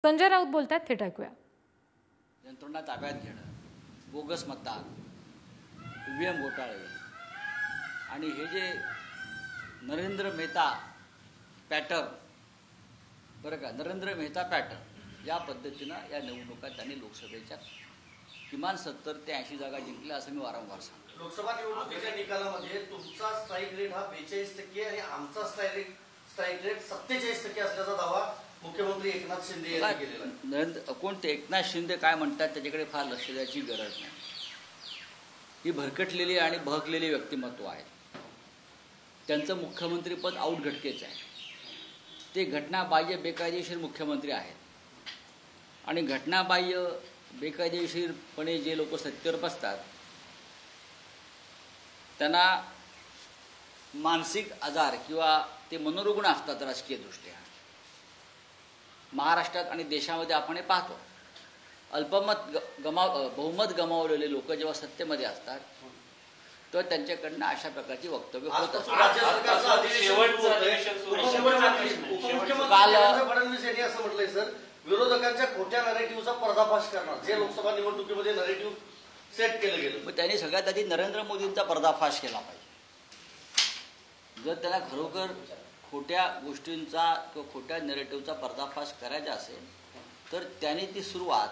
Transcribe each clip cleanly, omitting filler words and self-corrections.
संजय राऊत बोलतात, थेट ऐकूया. यंत्रणा ताब्यात घेणं, बोगस मतदान, ईव्हीएम घोटाळे आणि हे जे नरेंद्र मेहता पॅटर्न, बरं का, नरेंद्र मेहता पॅटर्न या पद्धतीनं या निवडणुका त्यांनी लोकसभेच्या किमान 70 ते 80 जागा जिंकल्या असं मी वारंवार सांगतो. लोकसभा निवडणुकीच्या निकालामध्ये तुमचा स्ट्राईक रेट हा 42% आणि आमचा स्ट्राईक रेट 47% असल्याचा दावा मुख्यमंत्री एकनाथ शिंदे यांनी केलेला आहे. कोणते एकनाथ शिंदे काय म्हणतात त्याच्याकडे फार लक्ष द्यायची गरज नाही. ही भरकटलेली आणि बहकलेली व्यक्तिमत्व आहेत. त्यांचं मुख्यमंत्रीपद आऊट घटकेच आहे. ते घटनाबाह्य बेकायदेशीर मुख्यमंत्री आहेत आणि घटनाबाह्य बेकायदेशीरपणे जे लोक सत्तेवर बसतात त्यांना मानसिक आजार किंवा ते मनोरुग्ण असतात राजकीय दृष्ट्या. महाराष्ट्रात आणि देशामध्ये आपण हे पाहतो. बहुमत गमावलेले लोक जेव्हा सत्तेमध्ये असतात तर त्यांच्याकडनं अशा प्रकारची वक्तव्य होत असतात. फडणवीस यांनी असं म्हटलंय सर, विरोधकांच्या खोट्या नरेटिव्हचा पर्दाफाश करणार, जे लोकसभा निवडणुकीमध्ये नरेटिव्ह सेट केलं गेलं. मग त्यांनी सगळ्यात आधी नरेंद्र मोदींचा पर्दाफाश केला पाहिजे. जर त्याला खरोखर खोट्या गोष्टींचा किंवा खोट्या नरेटिव्हचा पर्दाफाश करायचा असेल तर त्यांनी ती सुरुवात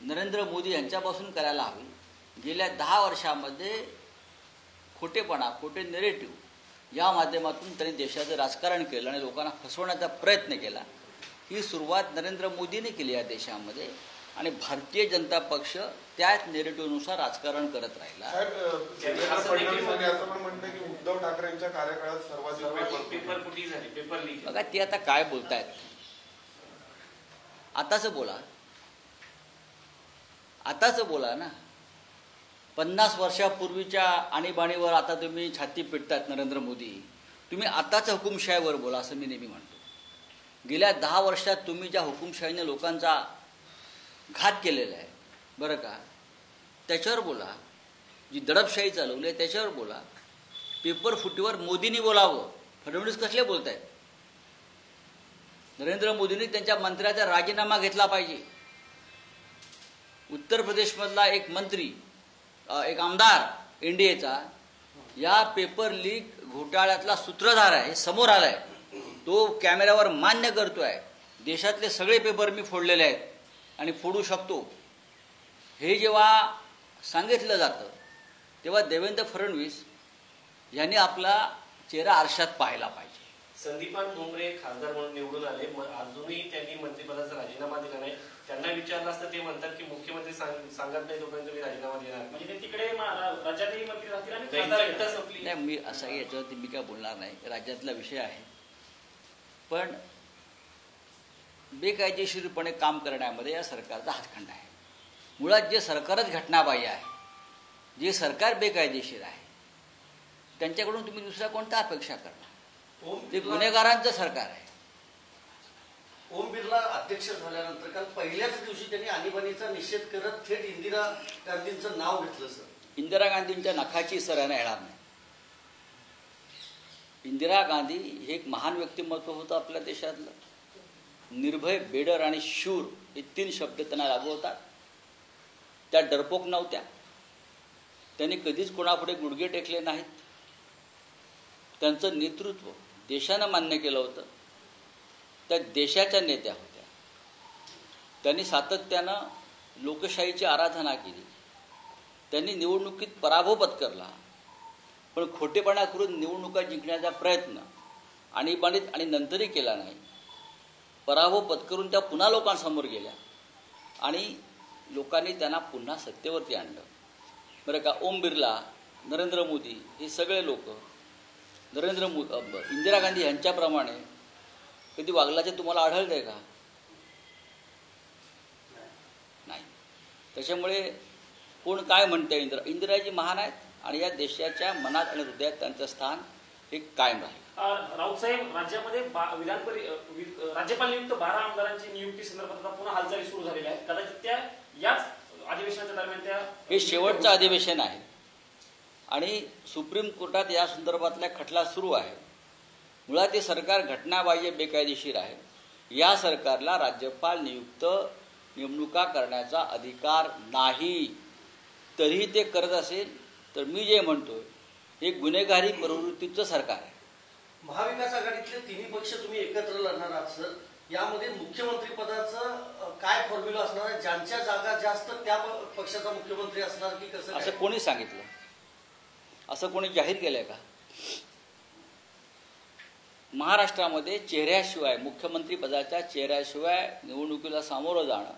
नरेंद्र मोदी यांच्यापासून करायला हवी. गेल्या 10 वर्षामध्ये खोटेपणा, खोटे नरेटिव्ह या माध्यमातून त्यांनी देशाचं राजकारण केलं आणि लोकांना फसवण्याचा प्रयत्न केला. ही सुरुवात नरेंद्र मोदींनी केली या देशामध्ये आणि भारतीय जनता पक्ष त्याच नेरेटिव्हनुसार राजकारण करत राहिला. उद्धव ठाकरेंच्या कार्यकाळात सर्वाधिक पेपर फुटी झाली, पेपर लीक. बघा ते आता काय बोलतायत, आताच बोला ना. 50 वर्षापूर्वीच्या आणीबाणीवर आता तुम्ही छाती पिटतात नरेंद्र मोदी. तुम्ही आताच हुकुमशाहीवर बोला असं मी नेहमी म्हणतो. गेल्या 10 वर्षात तुम्ही ज्या हुकुमशाहीने लोकांचा घात केलेला आहे, बरं का, त्याच्यावर बोला. जी दडपशाही चालवली आहे त्याच्यावर बोला. पेपर फुटीवर मोदींनी बोलावं. फडणवीस कसले बोलत आहेत? नरेंद्र मोदींनी त्यांच्या मंत्र्याचा राजीनामा घेतला पाहिजे. उत्तर प्रदेशमधला एक मंत्री, एक आमदार एनडीएचा या पेपर लीक घोटाळ्यातला सूत्रधार आहे, हे समोर आलाय. तो कॅमेऱ्यावर मान्य करतोय देशातले सगळे पेपर मी फोडलेले आहेत आणि फोडू शकतो. हे जेव्हा सांगितलं जातं तेव्हा देवेंद्र फडणवीस यांनी आपला चेहरा आरशात पाहायला पाहिजे. संदीपान भुमरे खासदार म्हणून निवडून आले, अजूनही त्यांनी मंत्रिपदाचा राजीनामा दिला नाही. त्यांना विचारलं असतं ते म्हणतात की मुख्यमंत्री सांगत नाही तोपर्यंत मी राजीनामा देणार. म्हणजे ते तिकडे राज्यातही मंत्री राहतील आणि खासदार संपली. नाही, मी असं याच्यावरती मी काय बोलणार नाही. राज्यातला विषय आहे. पण बेकायदेशीरपणे काम करण्यामध्ये या सरकारचा हातखंडा आहे. मुळात जे सरकारच घटनाबाह्य आहे, जे सरकार बेकायदेशीर आहे, त्यांच्याकडून तुम्ही दुसऱ्या कोणत्या अपेक्षा करणार? ते गुन्हेगारांचं सरकार आहे. ओम बिर्ला अध्यक्ष झाल्यानंतर काल पहिल्याच दिवशी त्यांनी आणीबाणीचा निषेध करत थेट इंदिरा गांधींचं नाव घेतलं सर. इंदिरा गांधींच्या नखाची सरायला येणार नाही. इंदिरा गांधी हे एक महान व्यक्तिमत्व होतं आपल्या देशातलं. निर्भय, बेडर आणि शूर हे 3 शब्द त्यांना लागू होतात. त्या डरपोक नव्हत्या. त्यांनी कधीच कोणापुढे गुडघे टेकले नाहीत. त्यांचं नेतृत्व देशानं मान्य केलं होतं. त्या देशाच्या नेत्या होत्या. त्यांनी सातत्यानं लोकशाहीची आराधना केली. त्यांनी निवडणुकीत पराभव पत्करला, पण खोटेपणा करून निवडणुका जिंकण्याचा प्रयत्न आणीबाणीत आणि नंतरही केला नाही. पराभव पत्करून त्या पुन्हा लोकांसमोर गेल्या आणि लोकांनी त्यांना पुन्हा सत्तेवरती आणलं. बरं का, ओम बिर्ला, नरेंद्र मोदी हे सगळे लोक इंदिरा गांधी यांच्याप्रमाणे कधी वागल्याचे तुम्हाला आढळते का? नाही. त्याच्यामुळे कोण काय म्हणते, इंदिराजी महान आहेत आणि या देशाच्या मनात आणि हृदयात त्यांचं स्थान हे कायम राहील. राऊतसाहेब, राज्यामध्ये राज्यपाल नियुक्त 12 आमदारांची नियुक्ती संदर्भात पुन्हा हालचाली सुरू झालेल्या आहेत. कदाचित त्या याच अधिवेशनाच्या दरम्यान हे शेवटचं अधिवेशन आहे आणि सुप्रीम कोर्टात या संदर्भातला खटला सुरू आहे. मुळात हे सरकार घटनाबाह्य बेकायदेशीर आहे. या सरकारला राज्यपाल नेमणुका करण्याचा अधिकार नाही. तरीही ते करत असेल तर मी जे म्हणतोय हे गुन्हेगारी प्रवृत्तीचं सरकार आहे. महाविकास आघाडीतले तिन्ही पक्ष तुम्ही एकत्र लढणार आहात सर. यामध्ये मुख्यमंत्री पदाचं काय फॉर्म्युला असणार आहे? ज्यांच्या जागा जास्त त्या पक्षाचा मुख्यमंत्री असणार की कसं? असं कोणी सांगितलं? असं कोणी जाहीर केलंय का? महाराष्ट्रामध्ये चेहऱ्याशिवाय, मुख्यमंत्री पदाच्या चेहऱ्याशिवाय निवडणुकीला सामोरं जाणं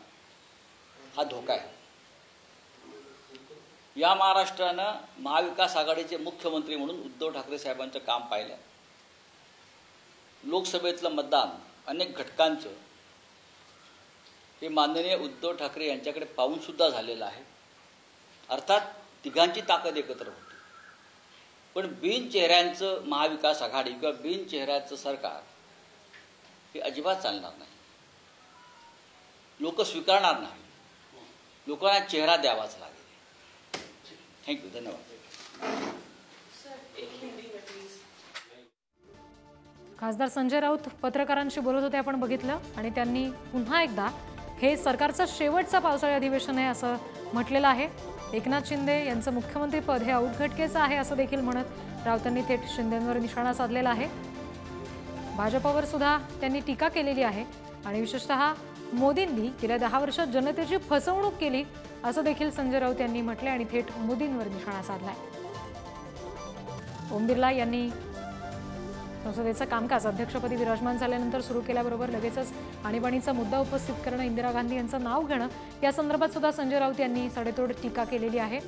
हा धोका आहे. या महाराष्ट्रानं महाविकास आघाडीचे मुख्यमंत्री म्हणून उद्धव ठाकरे साहेबांचं काम पाहिलं. लोकसभेतलं मतदान अनेक घटकांचं हे माननीय उद्धव ठाकरे यांच्याकडे पाहून सुद्धा झालेलं आहे. अर्थात तिघांची ताकद एकत्र होती. पण बिन चेहऱ्यांचं महाविकास आघाडी किंवा बिन चेहऱ्याचं सरकार हे अजिबात चालणार नाही. लोक स्वीकारणार नाही. लोकांना चेहरा द्यावाच लागेल. थँक्यू. धन्यवाद. खासदार संजय राऊत पत्रकारांशी बोलत होते, आपण बघितलं. आणि त्यांनी पुन्हा एकदा हे सरकारचं शेवटचं पावसाळी अधिवेशन आहे असं म्हटलेलं आहे. एकनाथ शिंदे यांचं मुख्यमंत्रीपद हे औटघटकेचं आहे असं देखील म्हणत राऊतांनी थेट शिंदेंवर निशाणा साधलेला आहे. भाजपवर सुद्धा त्यांनी टीका केलेली आहे आणि विशेषतः मोदींनी गेल्या 10 वर्षात जनतेची फसवणूक केली असं देखील संजय राऊत यांनी म्हटले आणि थेट मोदींवर निशाणा साधलाय. ओम बिर्ला यांनी संसदेचं कामकाज अध्यक्षपदी विराजमान झाल्यानंतर सुरू केल्याबरोबर लगेचच आणीबाणीचा मुद्दा उपस्थित करणं, इंदिरा गांधी यांचं नाव घेणं या संदर्भात सुद्धा संजय राऊत यांनी सडेतोड टीका केलेली आहे.